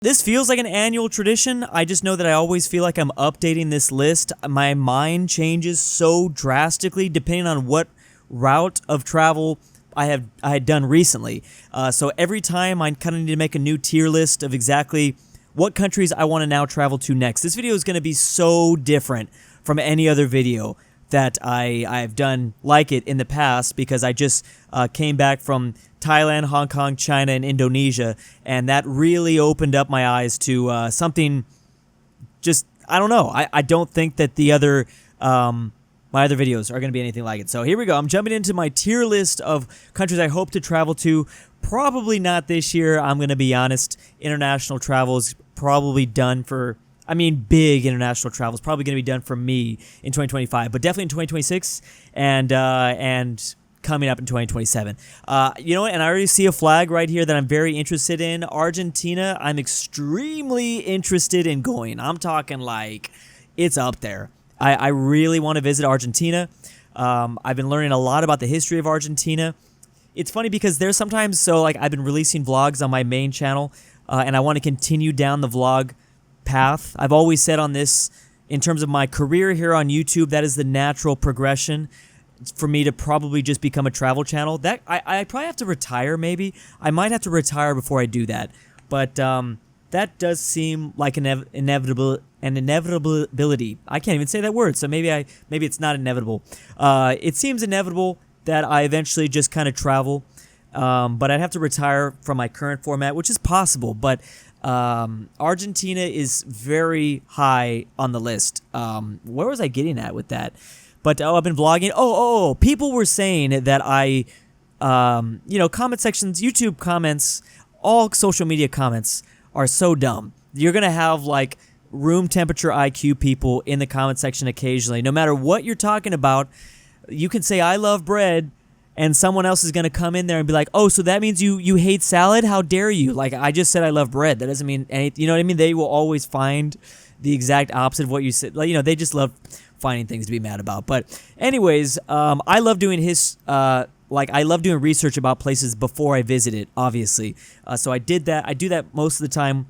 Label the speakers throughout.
Speaker 1: This feels like an annual tradition. I just know that I always feel like I'm updating this list. My mind changes so drastically depending on what route of travel I had done recently. So every time I kind of need to make a new tier list of exactly what countries I want to now travel to next. This video is going to be so different from any other video that I've done like it in the past, because I just came back from Thailand, Hong Kong, China, and Indonesia, and that really opened up my eyes to something. Just, I don't know. I don't think that the other my other videos are going to be anything like it. So here we go. I'm jumping into my tier list of countries I hope to travel to. Probably not this year. I'm going to be honest. International travel is probably done for. I mean, big international travel is probably going to be done for me in 2025, but definitely in 2026 and coming up in 2027. You know what? And I already see a flag right here that I'm very interested in. Argentina, I'm extremely interested in going. I'm talking like it's up there. I really want to visit Argentina. I've been learning a lot about the history of Argentina. It's funny because there's sometimes, so like I've been releasing vlogs on my main channel, and I want to continue down the vlog path. I've always said on this, in terms of my career here on YouTube, that is the natural progression for me to probably just become a travel channel. That I probably have to retire. Maybe I might have to retire before I do that. But that does seem like an inevitability. I can't even say that word, so maybe it's not inevitable. It seems inevitable that I eventually just kind of travel, but I'd have to retire from my current format, which is possible. But Argentina is very high on the list. Where was I getting at with that? But I've been vlogging. Oh, people were saying that comment sections, YouTube comments, all social media comments are so dumb. You're going to have like room temperature IQ people in the comment section occasionally. No matter what you're talking about, you can say, I love bread, and someone else is going to come in there and be like, oh, so that means you hate salad? How dare you? Like, I just said I love bread. That doesn't mean anything. You know what I mean? They will always find the exact opposite of what you said. Like, they just love finding things to be mad about. But anyways, I love doing I love doing research about places before I visit it, obviously. So I did that. I do that most of the time,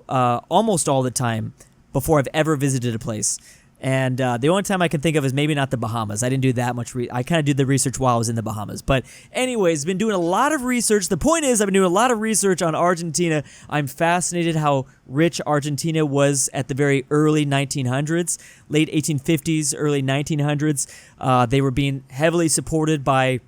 Speaker 1: almost all the time, before I've ever visited a place. And the only time I can think of is maybe not the Bahamas. I didn't do that much. I kind of did the research while I was in the Bahamas. But anyways, been doing a lot of research. The point is, I've been doing a lot of research on Argentina. I'm fascinated how rich Argentina was at the very early 1900s, late 1850s, early 1900s. They were being heavily supported by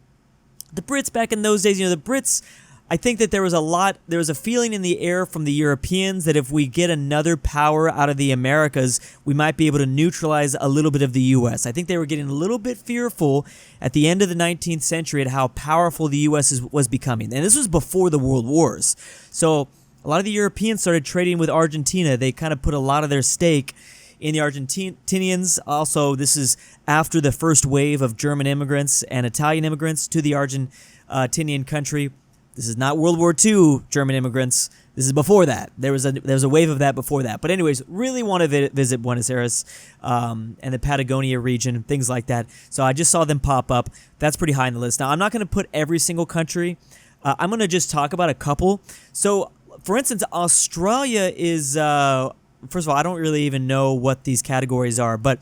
Speaker 1: the Brits back in those days. The Brits, I think that there was a feeling in the air from the Europeans that if we get another power out of the Americas, we might be able to neutralize a little bit of the U.S. I think they were getting a little bit fearful at the end of the 19th century at how powerful the U.S. was becoming. And this was before the World Wars. So a lot of the Europeans started trading with Argentina. They kind of put a lot of their stake in the Argentinians. Also, this is after the first wave of German immigrants and Italian immigrants to the Argentinian country. This is not World War II German immigrants. This is before that. There was a wave of that before that. But anyways, really want to visit Buenos Aires and the Patagonia region, things like that. So I just saw them pop up. That's pretty high on the list. Now, I'm not going to put every single country. I'm going to just talk about a couple. So, for instance, Australia is, first of all, I don't really even know what these categories are. But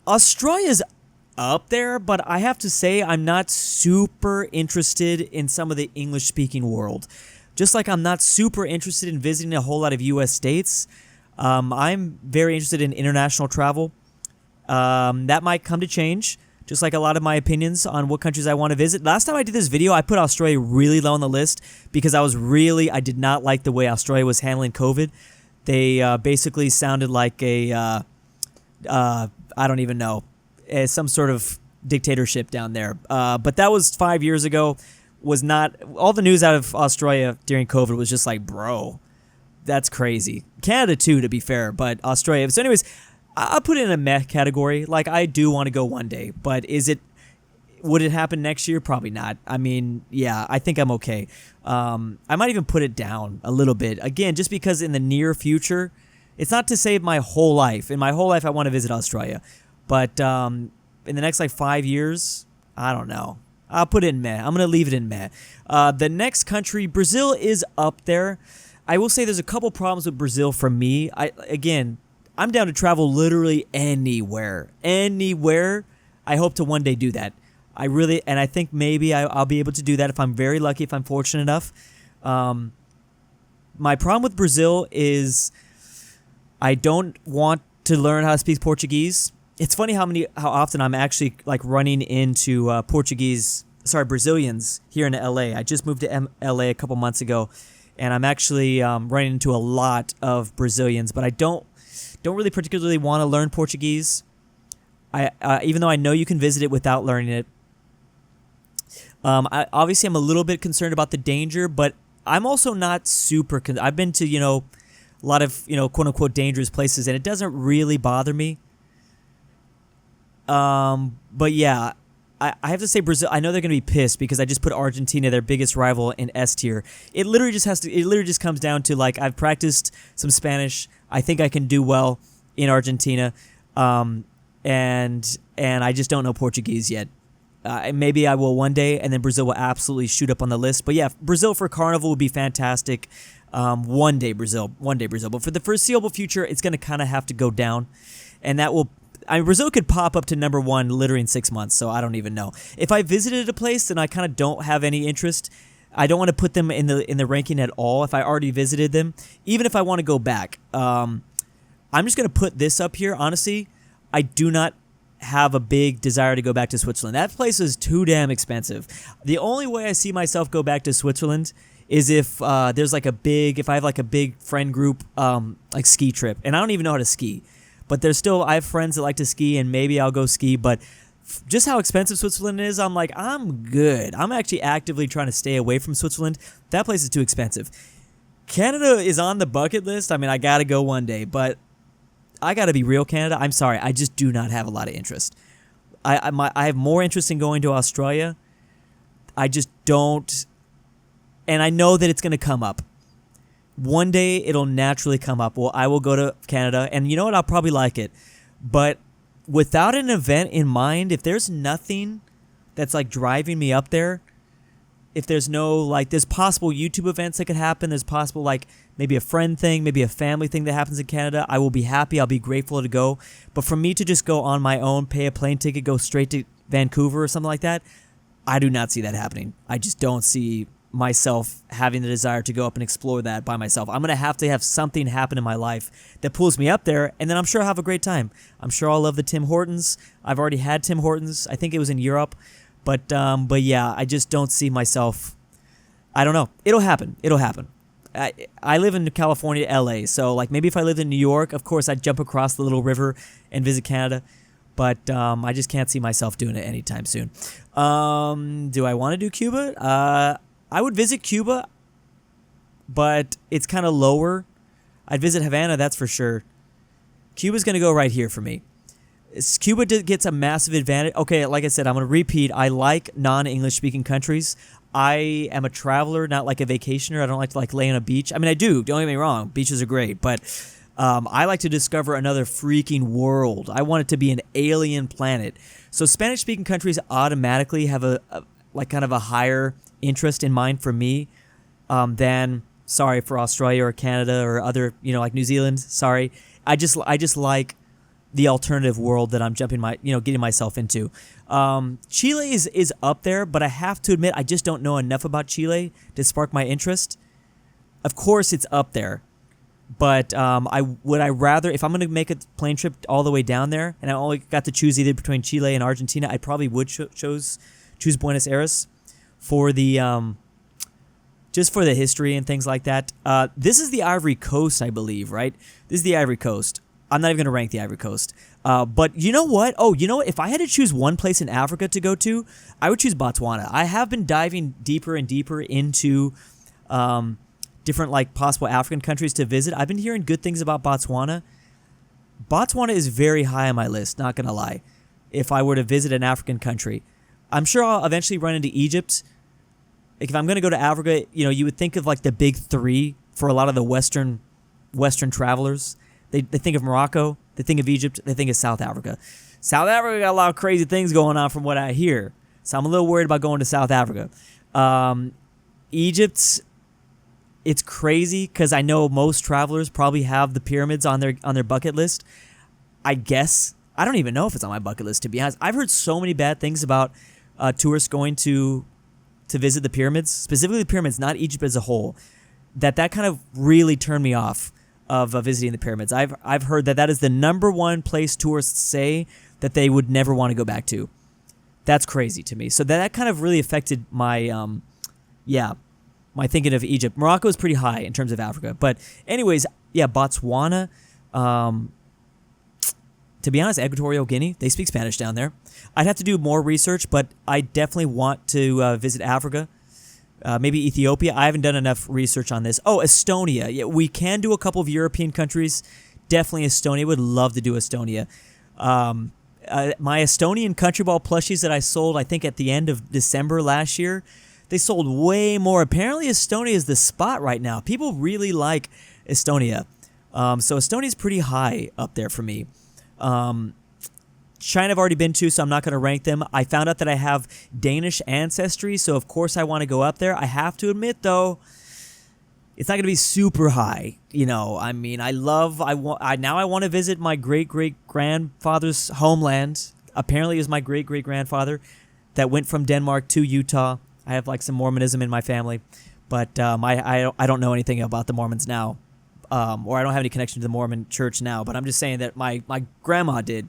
Speaker 1: Australia's up there, but I have to say I'm not super interested in some of the English-speaking world. Just like I'm not super interested in visiting a whole lot of U.S. states, I'm very interested in international travel. That might come to change, just like a lot of my opinions on what countries I want to visit. Last time I did this video, I put Australia really low on the list because I did not like the way Australia was handling COVID. They basically sounded like I don't even know, some sort of dictatorship down there. But that was 5 years ago. Was not all the news out of Australia during COVID was just like, bro, that's crazy. Canada too, to be fair, but Australia. So anyways, I'll put it in a meh category. Like, I do want to go one day, but would it happen next year? Probably not. I mean, yeah, I think I'm okay. I might even put it down a little bit. Again, just because in the near future, it's not to save my whole life. In my whole life, I want to visit Australia. But in the next 5 years, I don't know. I'll put it in meh. I'm going to leave it in meh. The next country, Brazil, is up there. I will say there's a couple problems with Brazil for me. I'm down to travel literally anywhere. Anywhere. I hope to one day do that. I think maybe I'll be able to do that if I'm very lucky, if I'm fortunate enough. My problem with Brazil is I don't want to learn how to speak Portuguese. It's funny how often I'm actually like running into Brazilians here in LA. I just moved to LA a couple months ago, and I'm actually running into a lot of Brazilians, but I don't really particularly want to learn Portuguese. Even though I know you can visit it without learning it. Obviously, I'm a little bit concerned about the danger, but I'm also not super. I've been to a lot of quote unquote dangerous places, and it doesn't really bother me. But yeah, I have to say Brazil. I know they're gonna be pissed because I just put Argentina, their biggest rival, in S tier. It literally just comes down to like I've practiced some Spanish. I think I can do well in Argentina, and I just don't know Portuguese yet. Maybe I will one day, and then Brazil will absolutely shoot up on the list. But yeah, Brazil for Carnival would be fantastic. One day Brazil. But for the foreseeable future, it's going to kind of have to go down, and Brazil could pop up to number one literally in 6 months. So I don't even know. If I visited a place and I kind of don't have any interest, I don't want to put them in the ranking at all. If I already visited them, even if I want to go back, I'm just going to put this up here. Honestly, I do not have a big desire to go back to Switzerland. That place is too damn expensive. The only way I see myself go back to Switzerland is if there's like if I have like a big friend group like ski trip, and I don't even know how to ski, but I have friends that like to ski, and maybe I'll go ski. But just how expensive Switzerland is, I'm like, I'm good. I'm actually actively trying to stay away from Switzerland. That place is too expensive. Canada is on the bucket list. I mean, I gotta go one day, but I gotta be real, Canada. I'm sorry, I just do not have a lot of interest. I have more interest in going to Australia. I just don't, and I know that it's gonna come up. One day it'll naturally come up. Well, I will go to Canada, and you know what? I'll probably like it. But without an event in mind, if there's nothing that's like driving me up there, if there's there's possible YouTube events that could happen, there's possible like maybe a friend thing, maybe a family thing that happens in Canada, I will be happy, I'll be grateful to go. But for me to just go on my own, pay a plane ticket, go straight to Vancouver or something like that, I do not see that happening. I just don't see myself having the desire to go up and explore that by myself. I'm going to have something happen in my life that pulls me up there, and then I'm sure I'll have a great time. I'm sure I'll love the Tim Hortons. I've already had Tim Hortons. I think it was in Europe. But yeah, I just don't see myself. I don't know. It'll happen. I live in California, LA, so like maybe if I lived in New York, of course I'd jump across the little river and visit Canada. But I just can't see myself doing it anytime soon. Do I want to do Cuba? I would visit Cuba, but it's kind of lower. I'd visit Havana, that's for sure. Cuba's going to go right here for me. Cuba gets a massive advantage. Okay, like I said, I'm going to repeat. I like non-English speaking countries. I am a traveler, not like a vacationer. I don't like to lay on a beach. I mean, I do. Don't get me wrong. Beaches are great, but I like to discover another freaking world. I want it to be an alien planet. So Spanish speaking countries automatically have a kind of a higher interest in mind for me than for Australia or Canada or other, like New Zealand. Sorry. I just like the alternative world that I'm getting myself into. Chile is up there, but I have to admit I just don't know enough about Chile to spark my interest. Of course, it's up there, but if I'm going to make a plane trip all the way down there, and I only got to choose either between Chile and Argentina, I probably would choose Buenos Aires for the just for the history and things like that. This is the Ivory Coast, I believe, right? This is the Ivory Coast. I'm not even going to rank the Ivory Coast. But you know what? Oh, you know what? If I had to choose one place in Africa to go to, I would choose Botswana. I have been diving deeper and deeper into different possible African countries to visit. I've been hearing good things about Botswana. Botswana is very high on my list, not going to lie, if I were to visit an African country. I'm sure I'll eventually run into Egypt. If I'm going to go to Africa, you would think of the big three for a lot of the Western travelers. They think of Morocco, they think of Egypt, they think of South Africa. South Africa got a lot of crazy things going on from what I hear. So I'm a little worried about going to South Africa. Egypt, it's crazy because I know most travelers probably have the pyramids on their bucket list. I guess I don't even know if it's on my bucket list, to be honest. I've heard so many bad things about tourists going to visit the pyramids, specifically the pyramids, not Egypt as a whole, that kind of really turned me off of visiting the pyramids. I've heard that is the number one place tourists say that they would never want to go back to. That's crazy to me. So that kind of really affected my my thinking of Egypt. Morocco is pretty high in terms of Africa, but anyways, yeah, Botswana. To be honest, Equatorial Guinea, they speak Spanish down there. I'd have to do more research, but I definitely want to visit Africa. Maybe Ethiopia. I haven't done enough research on this. Oh, Estonia. Yeah, we can do a couple of European countries. Definitely Estonia. Would love to do Estonia. My Estonian country ball plushies that I sold, I think at the end of December last year, they sold way more. Apparently Estonia is the spot right now. People really like Estonia. So Estonia is pretty high up there for me. China I've already been to, so I'm not going to rank them. I found out that I have Danish ancestry, so of course I want to go up there. I have to admit, though, it's not going to be super high. You know, I mean, I want to visit my great-great-grandfather's homeland. Apparently it was my great-great-grandfather that went from Denmark to Utah. I have like some Mormonism in my family, but I don't know anything about the Mormons now. Or I don't have any connection to the Mormon church now, but I'm just saying that my grandma did.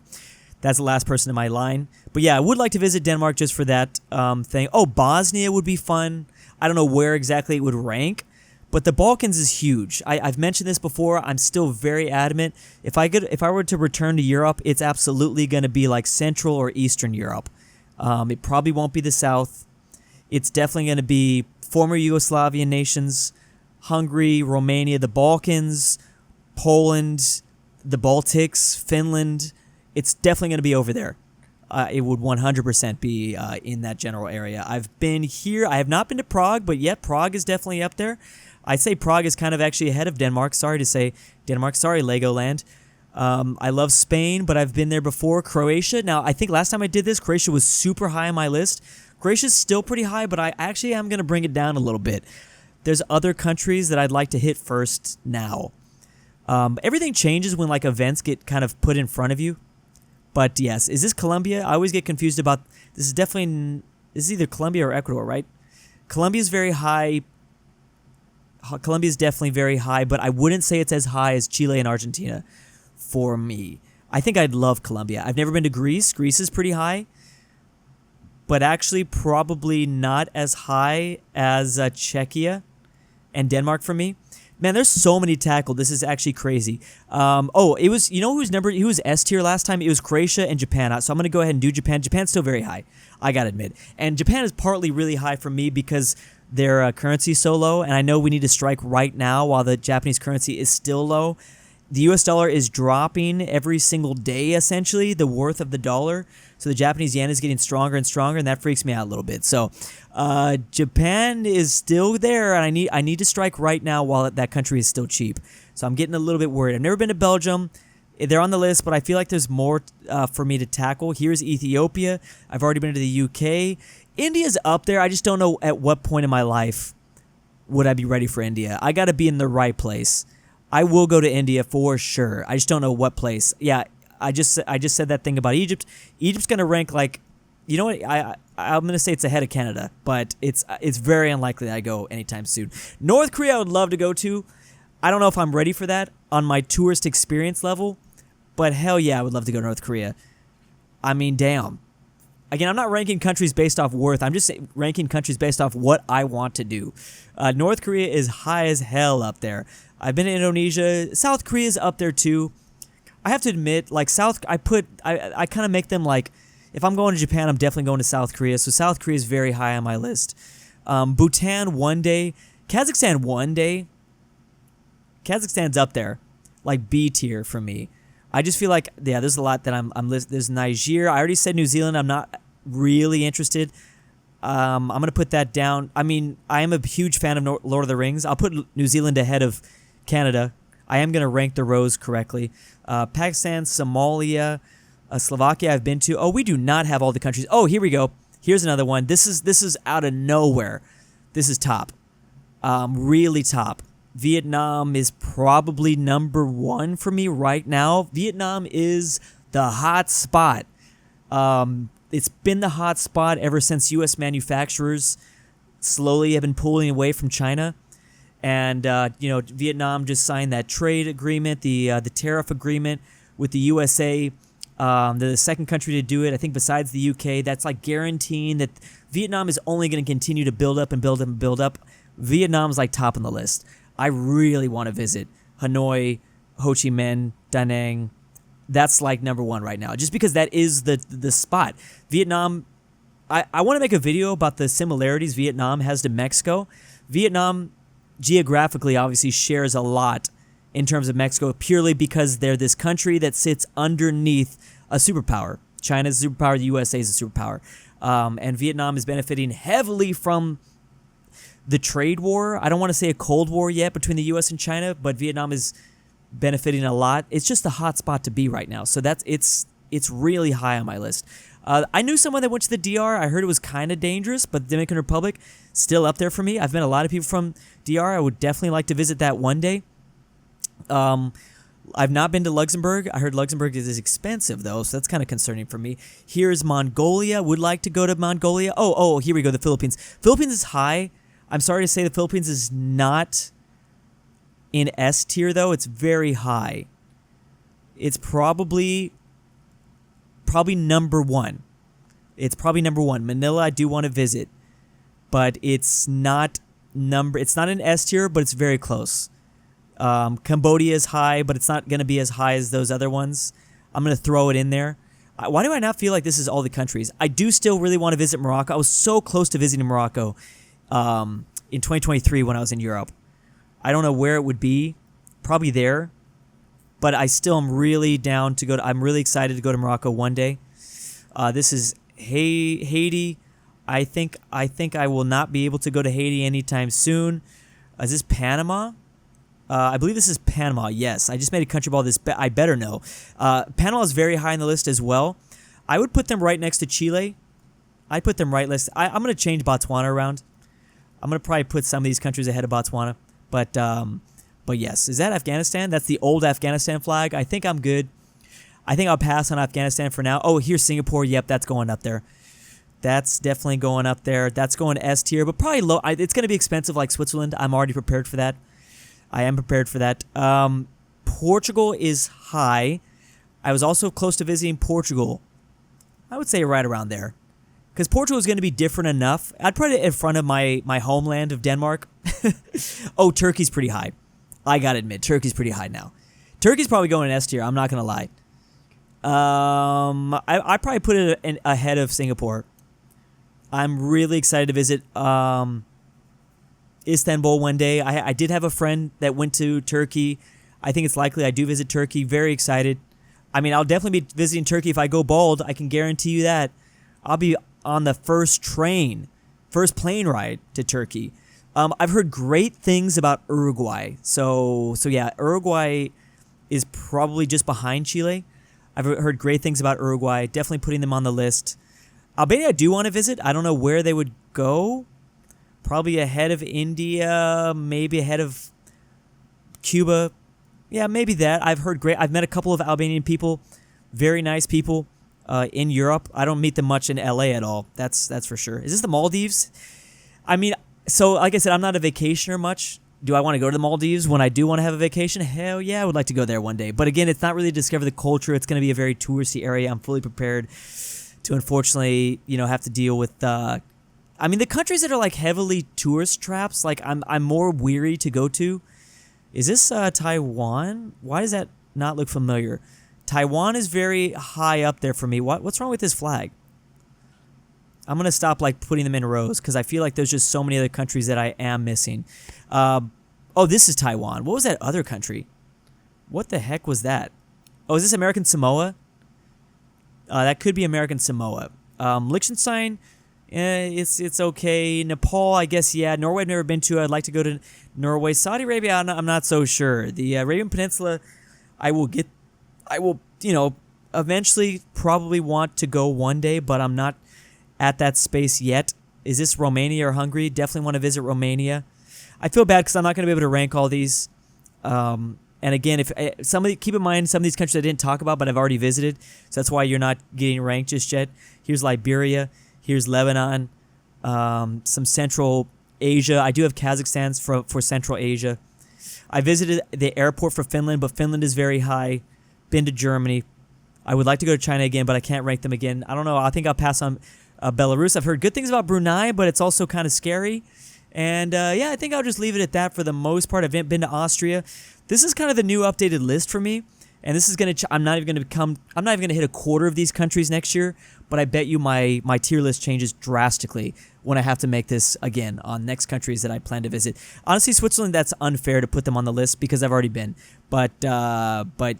Speaker 1: That's the last person in my line. But yeah, I would like to visit Denmark just for that thing. Oh, Bosnia would be fun. I don't know where exactly it would rank, but the Balkans is huge. I've mentioned this before. I'm still very adamant. If I were to return to Europe, it's absolutely going to be like Central or Eastern Europe. It probably won't be the South. It's definitely going to be former Yugoslavian nations, Hungary, Romania, the Balkans, Poland, the Baltics, Finland. It's definitely going to be over there. It would 100% be in that general area. I've been here. I have not been to Prague, but yet Prague is definitely up there. I'd say Prague is kind of actually ahead of Denmark. Sorry to say Denmark. Sorry, Legoland. I love Spain, but I've been there before. Croatia. Now, I think last time I did this, Croatia was super high on my list. Croatia's still pretty high, but I actually am going to bring it down a little bit. There's other countries that I'd like to hit first now. Everything changes when like events get kind of put in front of you. But yes, is this Colombia? I always get confused about this. This is either Colombia or Ecuador, right? Colombia is very high. Colombia is definitely very high, but I wouldn't say it's as high as Chile and Argentina for me. I think I'd love Colombia. I've never been to Greece. Greece is pretty high, but actually probably not as high as Czechia and Denmark for me. Man, there's so many tackled. This is actually crazy. It was, who was S tier last time? It was Croatia and Japan. So I'm going to go ahead and do Japan. Japan's still very high, I got to admit. And Japan is partly really high for me because their currency is so low, and I know we need to strike right now while the Japanese currency is still low. The US dollar is dropping every single day, essentially, the worth of the dollar. So the Japanese yen is getting stronger and stronger, and that freaks me out a little bit. So Japan is still there, and I need to strike right now while that country is still cheap. So I'm getting a little bit worried. I've never been to Belgium. They're on the list, but I feel like there's more for me to tackle. Here's Ethiopia. I've already been to the UK. India's up there. I just don't know at what point in my life would I be ready for India. I got to be in the right place. I will go to India for sure. I just don't know what place. Yeah, I just said that thing about Egypt. Egypt's gonna rank like, you know what? I'm gonna say it's ahead of Canada, but it's very unlikely that I go anytime soon. North Korea I would love to go to. I don't know if I'm ready for that on my tourist experience level, but hell yeah, I would love to go to North Korea. I mean, damn. Again, I'm not ranking countries based off worth. I'm just ranking countries based off what I want to do. North Korea is high as hell up there. I've been to Indonesia. South Korea is up there too. I have to admit, like I kind of make them like, if I'm going to Japan, I'm definitely going to South Korea. So South Korea is very high on my list. Bhutan one day. Kazakhstan one day. Kazakhstan's up there, like B tier for me. I just feel like, yeah, there's a lot that I'm there's Niger. I already said New Zealand. I'm not really interested. I'm going to put that down. I mean, I am a huge fan of Lord of the Rings. I'll put New Zealand ahead of Canada. I am going to rank the rows correctly. Pakistan, Somalia, Slovakia I've been to. Oh, we do not have all the countries. Oh, here we go. Here's another one. This is out of nowhere. This is top. really top. Vietnam is probably number one for me right now. Vietnam is the hot spot. It's been the hot spot ever since U.S. manufacturers slowly have been pulling away from China. And, Vietnam just signed that trade agreement, the tariff agreement with the USA. They're the second country to do it, I think, besides the UK. That's like guaranteeing that Vietnam is only going to continue to build up and build up and build up. Vietnam's like top on the list. I really want to visit Hanoi, Ho Chi Minh, Da Nang. That's like number one right now, just because that is the spot. Vietnam, I want to make a video about the similarities Vietnam has to Mexico. Vietnam geographically obviously shares a lot in terms of Mexico, purely because they're this country that sits underneath a superpower. China's a superpower, the USA is a superpower. And Vietnam is benefiting heavily from the trade war. I don't want to say a Cold War yet between the US and China, but Vietnam is benefiting a lot. It's just the hot spot to be right now. So it's really high on my list. I knew someone that went to the DR. I heard it was kind of dangerous, but the Dominican Republic, still up there for me. I've met a lot of people from DR. I would definitely like to visit that one day. I've not been to Luxembourg. I heard Luxembourg is expensive, though, so that's kind of concerning for me. Here's Mongolia. Would like to go to Mongolia. Oh, here we go, the Philippines. Philippines is high. I'm sorry to say the Philippines is not in S tier, though. It's very high. It's probably number one. It's probably number one. Manila, I do want to visit, but it's not an S tier, but it's very close. Cambodia is high, but it's not going to be as high as those other ones. I'm going to throw it in there. Why do I not feel like this is all the countries? I do still really want to visit Morocco. I was so close to visiting Morocco in 2023 when I was in Europe. I don't know where it would be. Probably there. But I still am really down to go to... I'm really excited to go to Morocco one day. This is Haiti. I think I will not be able to go to Haiti anytime soon. Is this Panama? I believe this is Panama, yes. I just made a country ball. I better know. Panama is very high on the list as well. I would put them right next to Chile. I'd put them right list. I'm going to change Botswana around. I'm going to probably put some of these countries ahead of Botswana. But yes, is that Afghanistan? That's the old Afghanistan flag. I think I'm good. I think I'll pass on Afghanistan for now. Oh, here's Singapore. Yep, that's going up there. That's definitely going up there. That's going S tier, but probably low. It's going to be expensive like Switzerland. I'm already prepared for that. I am prepared for that. Portugal is high. I was also close to visiting Portugal. I would say right around there. Because Portugal is going to be different enough. I'd put it in front of my homeland of Denmark. Oh, Turkey's pretty high. I got to admit, Turkey's pretty high now. Turkey's probably going in S tier. I'm not going to lie. I probably put it ahead of Singapore. I'm really excited to visit Istanbul one day. I did have a friend that went to Turkey. I think it's likely I do visit Turkey. Very excited. I mean, I'll definitely be visiting Turkey if I go bald. I can guarantee you that. I'll be on the first plane ride to Turkey. I've heard great things about Uruguay. So yeah, Uruguay is probably just behind Chile. I've heard great things about Uruguay. Definitely putting them on the list. Albania I do want to visit. I don't know where they would go. Probably ahead of India, maybe ahead of Cuba. Yeah, maybe that. I've met a couple of Albanian people, very nice people in Europe. I don't meet them much in LA at all. That's for sure. Is this the Maldives? I mean, so like I said, I'm not a vacationer much. Do I want to go to the Maldives when I do want to have a vacation? Hell yeah, I would like to go there one day. But again, it's not really to discover the culture. It's going to be a very touristy area. I'm fully prepared to unfortunately, have to deal with the countries that are like heavily tourist traps, like I'm more weary to go to. Is this Taiwan? Why does that not look familiar? Taiwan is very high up there for me. What's wrong with this flag? I'm going to stop putting them in rows because I feel like there's just so many other countries that I am missing. This is Taiwan. What was that other country? What the heck was that? Oh, is this American Samoa? That could be American Samoa. Liechtenstein, it's okay. Nepal, I guess, yeah. Norway I've never been to. I'd like to go to Norway. Saudi Arabia, I'm not so sure. The Arabian Peninsula, I will eventually probably want to go one day, but I'm not at that space yet. Is this Romania or Hungary? Definitely want to visit Romania. I feel bad because I'm not going to be able to rank all these. And again, if somebody keep in mind some of these countries I didn't talk about, but I've already visited, so that's why you're not getting ranked just yet. Here's Liberia. Here's Lebanon. Some Central Asia. I do have Kazakhstan for Central Asia. I visited the airport for Finland, but Finland is very high. Been to Germany. I would like to go to China again, but I can't rank them again. I don't know. I think I'll pass on Belarus. I've heard good things about Brunei, but it's also kind of scary. And yeah, I think I'll just leave it at that for the most part. I've been to Austria. This is kind of the new updated list for me, and this is gonna. I'm not even gonna hit a quarter of these countries next year. But I bet you my tier list changes drastically when I have to make this again on next countries that I plan to visit. Honestly, Switzerland, that's unfair to put them on the list because I've already been. But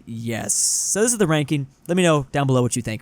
Speaker 1: yes. So this is the ranking. Let me know down below what you think.